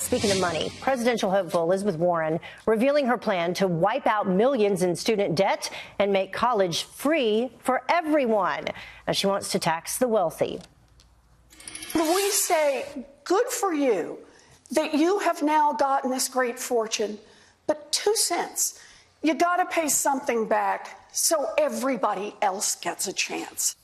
Speaking of money, presidential hopeful Elizabeth Warren revealing her plan to wipe out millions in student debt and make college free for everyone, as she wants to tax the wealthy. We say, good for you that you have now gotten this great fortune, but 2 cents, you got to pay something back so everybody else gets a chance.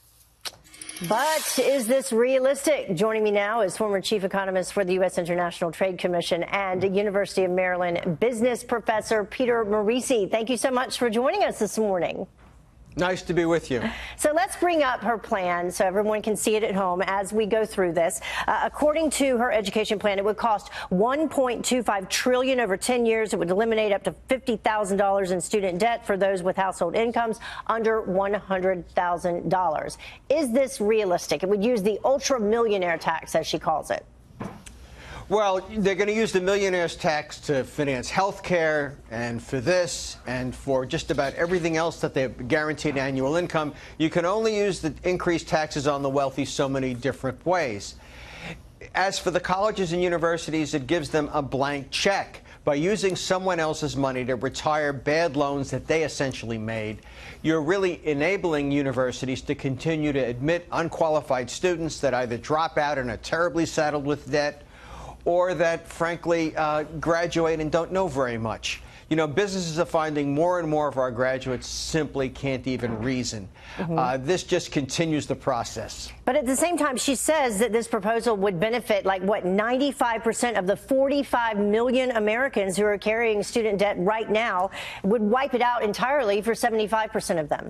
But is this realistic? Joining me now is former chief economist for the U.S. International Trade Commission and University of Maryland business professor Peter Morici. Thank you so much for joining us this morning. Nice to be with you. So let's bring up her plan so everyone can see it at home as we go through this. According to her education plan, it would cost $1.25 trillion over 10 years. It would eliminate up to $50,000 in student debt for those with household incomes under $100,000. Is this realistic? It would use the ultra millionaire tax, as she calls it. Well, they're going to use the millionaire's tax to finance health care and for this and for just about everything else that they're guaranteed annual income. You can only use the increased taxes on the wealthy so many different ways. As for the colleges and universities, it gives them a blank check. By using someone else's money to retire bad loans that they essentially made, you're really enabling universities to continue to admit unqualified students that either drop out and are terribly saddled with debt, or that, frankly, graduate and don't know very much. You know, businesses are finding more and more of our graduates simply can't even reason. This just continues the process. But at the same time, she says that this proposal would benefit, like, what, 95% of the 45 million Americans who are carrying student debt right now, would wipe it out entirely for 75% of them.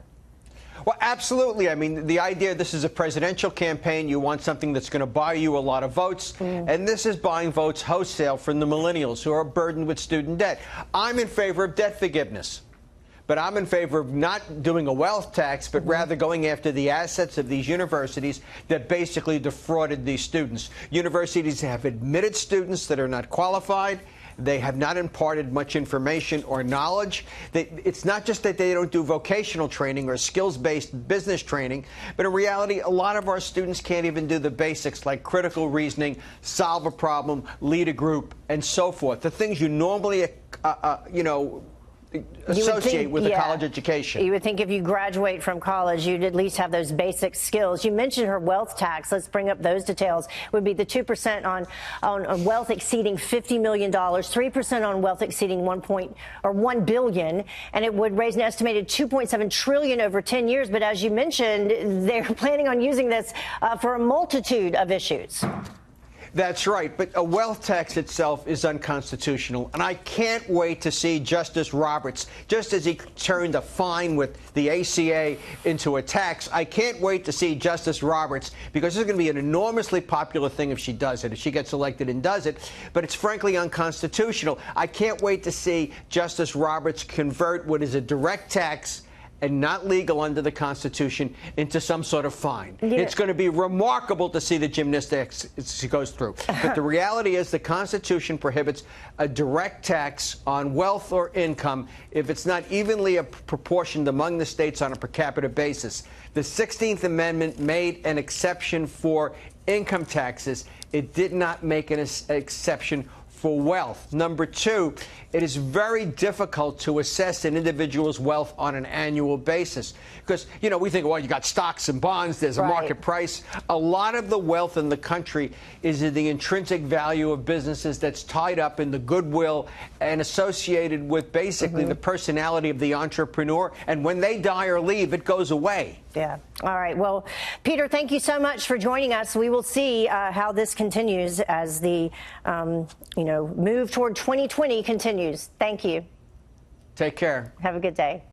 Well, absolutely. I mean, the idea this is a presidential campaign. You want something that's going to buy you a lot of votes. And this is buying votes wholesale from the millennials who are burdened with student debt. I'm in favor of debt forgiveness. But I'm in favor of not doing a wealth tax, but rather going after the assets of these universities that basically defrauded these students. Universities have admitted students that are not qualified. They have not imparted much information or knowledge. It's not just that they don't do vocational training or skills-based business training, but in reality, a lot of our students can't even do the basics like critical reasoning, solve a problem, lead a group, and so forth. The things you normally, associate with a college education. You would think if you graduate from college, you'd at least have those basic skills. You mentioned her wealth tax. Let's bring up those details. Would be the 2% on wealth exceeding $50 million, 3% on wealth exceeding $1 billion, and it would raise an estimated $2.7 trillion over 10 years. But as you mentioned, they're planning on using this for a multitude of issues. That's right, but a wealth tax itself is unconstitutional, and I can't wait to see Justice Roberts, just as he turned a fine with the ACA into a tax, I can't wait to see Justice Roberts, because this is going to be an enormously popular thing if she does it, if she gets elected and does it, but it's frankly unconstitutional. I can't wait to see Justice Roberts convert what is a direct tax and not legal under the Constitution into some sort of fine. Yeah. It's going to be remarkable to see the gymnastics she goes through. But the reality is the Constitution prohibits a direct tax on wealth or income if it's not evenly proportioned among the states on a per capita basis. The 16th Amendment made an exception for income taxes. It did not make an exception for wealth. Number two, it is very difficult to assess an individual's wealth on an annual basis because, you know, we think, well, you got stocks and bonds, there's a market price. A lot of the wealth in the country is in the intrinsic value of businesses that's tied up in the goodwill and associated with basically the personality of the entrepreneur. And when they die or leave, it goes away. Yeah. All right. Well, Peter, thank you so much for joining us. We will see how this continues as the, move toward 2020 continues. Thank you. Take care. Have a good day.